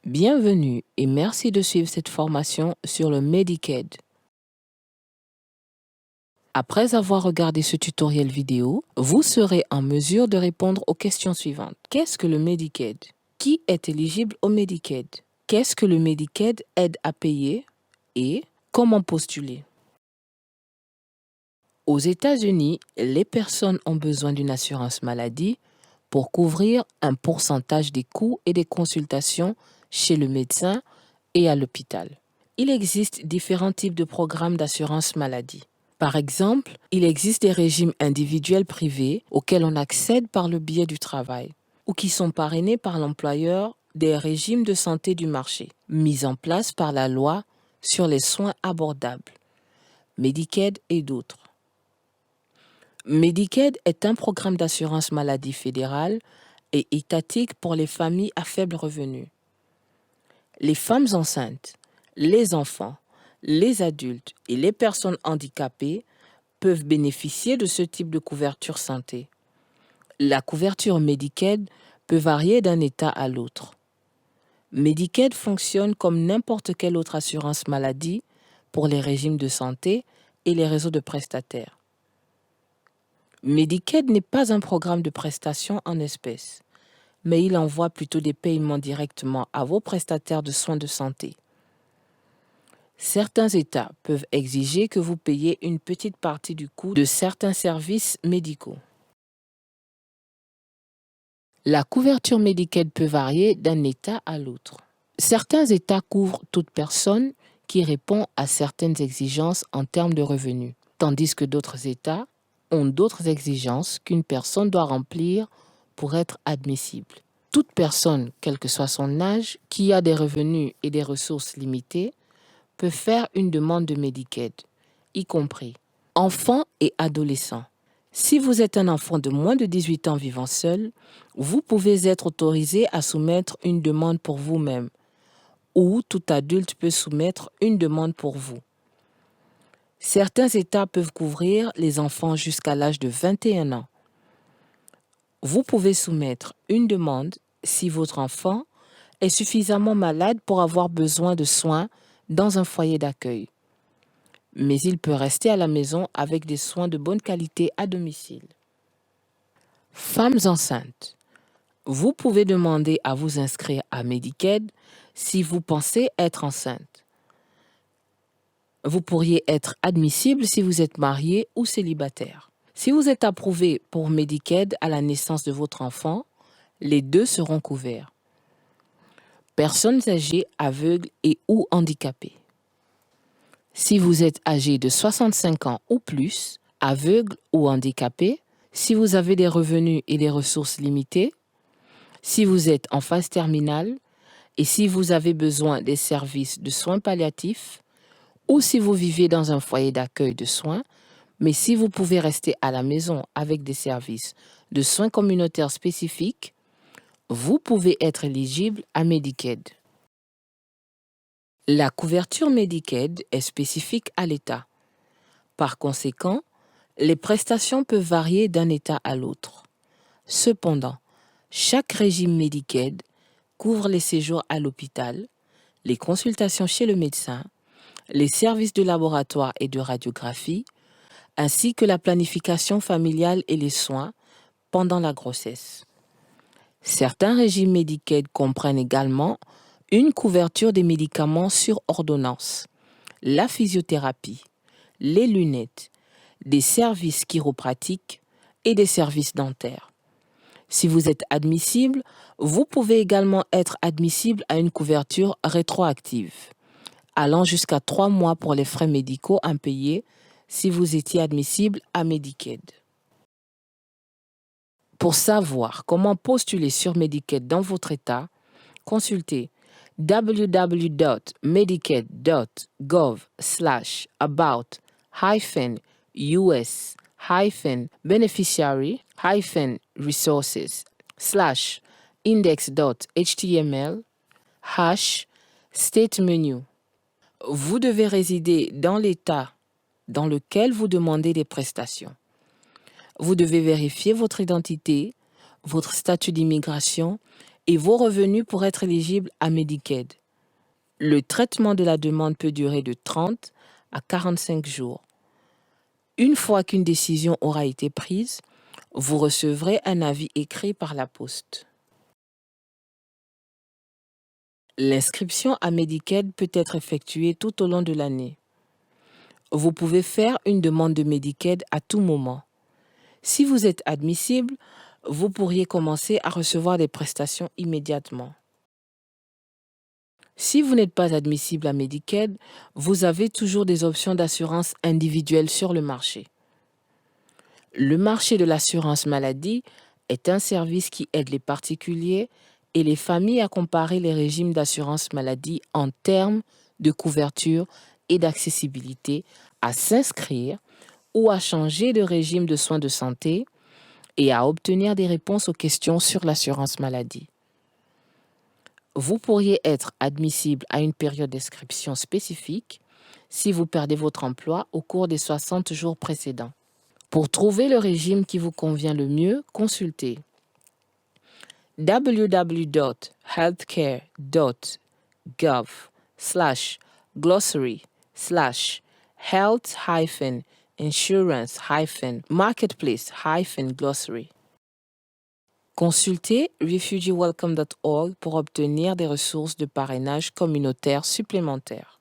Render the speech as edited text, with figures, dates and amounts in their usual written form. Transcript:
Bienvenue et merci de suivre cette formation sur le Medicaid. Après avoir regardé ce tutoriel vidéo, vous serez en mesure de répondre aux questions suivantes. Qu'est-ce que le Medicaid? Qui est éligible au Medicaid? Qu'est-ce que le Medicaid aide à payer? Et comment postuler? Aux États-Unis, les personnes ont besoin d'une assurance maladie pour couvrir un pourcentage des coûts et des consultations chez le médecin et à l'hôpital. Il existe différents types de programmes d'assurance maladie. Par exemple, il existe des régimes individuels privés auxquels on accède par le biais du travail ou qui sont parrainés par l'employeur, des régimes de santé du marché, mis en place par la loi sur les soins abordables, Medicaid et d'autres. Medicaid est un programme d'assurance maladie fédéral et étatique pour les familles à faible revenu. Les femmes enceintes, les enfants, les adultes et les personnes handicapées peuvent bénéficier de ce type de couverture santé. La couverture Medicaid peut varier d'un État à l'autre. Medicaid fonctionne comme n'importe quelle autre assurance maladie pour les régimes de santé et les réseaux de prestataires. Medicaid n'est pas un programme de prestation en espèces, mais il envoie plutôt des paiements directement à vos prestataires de soins de santé. Certains États peuvent exiger que vous payiez une petite partie du coût de certains services médicaux. La couverture Medicaid peut varier d'un État à l'autre. Certains États couvrent toute personne qui répond à certaines exigences en termes de revenus, tandis que d'autres États ont d'autres exigences qu'une personne doit remplir pour être admissible. Toute personne, quel que soit son âge, qui a des revenus et des ressources limitées, peut faire une demande de Medicaid, y compris enfants et adolescents. Si vous êtes un enfant de moins de 18 ans vivant seul, vous pouvez être autorisé à soumettre une demande pour vous-même, ou tout adulte peut soumettre une demande pour vous. Certains États peuvent couvrir les enfants jusqu'à l'âge de 21 ans. Vous pouvez soumettre une demande si votre enfant est suffisamment malade pour avoir besoin de soins dans un foyer d'accueil, mais il peut rester à la maison avec des soins de bonne qualité à domicile. Femmes enceintes. Vous pouvez demander à vous inscrire à Medicaid si vous pensez être enceinte. Vous pourriez être admissible si vous êtes marié ou célibataire. Si vous êtes approuvé pour Medicaid à la naissance de votre enfant, les deux seront couverts. Personnes âgées, aveugles et ou handicapées. Si vous êtes âgé de 65 ans ou plus, aveugle ou handicapé, si vous avez des revenus et des ressources limitées, si vous êtes en phase terminale et si vous avez besoin des services de soins palliatifs, ou si vous vivez dans un foyer d'accueil de soins, mais si vous pouvez rester à la maison avec des services de soins communautaires spécifiques, vous pouvez être éligible à Medicaid. La couverture Medicaid est spécifique à l'État. Par conséquent, les prestations peuvent varier d'un État à l'autre. Cependant, chaque régime Medicaid couvre les séjours à l'hôpital, les consultations chez le médecin, les services de laboratoire et de radiographie, ainsi que la planification familiale et les soins pendant la grossesse. Certains régimes Medicaid comprennent également une couverture des médicaments sur ordonnance, la physiothérapie, les lunettes, des services chiropratiques et des services dentaires. Si vous êtes admissible, vous pouvez également être admissible à une couverture rétroactive, allant jusqu'à 3 mois pour les frais médicaux impayés si vous étiez admissible à Medicaid. Pour savoir comment postuler sur Medicaid dans votre État, consultez www.medicaid.gov/about-resources/index.html/state menu. Vous devez résider dans l'État dans lequel vous demandez des prestations. Vous devez vérifier votre identité, votre statut d'immigration et vos revenus pour être éligible à Medicaid. Le traitement de la demande peut durer de 30 à 45 jours. Une fois qu'une décision aura été prise, vous recevrez un avis écrit par la poste. L'inscription à Medicaid peut être effectuée tout au long de l'année. Vous pouvez faire une demande de Medicaid à tout moment. Si vous êtes admissible, vous pourriez commencer à recevoir des prestations immédiatement. Si vous n'êtes pas admissible à Medicaid, vous avez toujours des options d'assurance individuelle sur le marché. Le marché de l'assurance maladie est un service qui aide les particuliers et les familles à comparer les régimes d'assurance maladie en termes de couverture et d'accessibilité, à s'inscrire ou à changer de régime de soins de santé et à obtenir des réponses aux questions sur l'assurance maladie. Vous pourriez être admissible à une période d'inscription spécifique si vous perdez votre emploi au cours des 60 jours précédents. Pour trouver le régime qui vous convient le mieux, consultez www.healthcare.gov/glossary/health-insurance-marketplace-glossary. Consultez refugeewelcome.org pour obtenir des ressources de parrainage communautaire supplémentaires.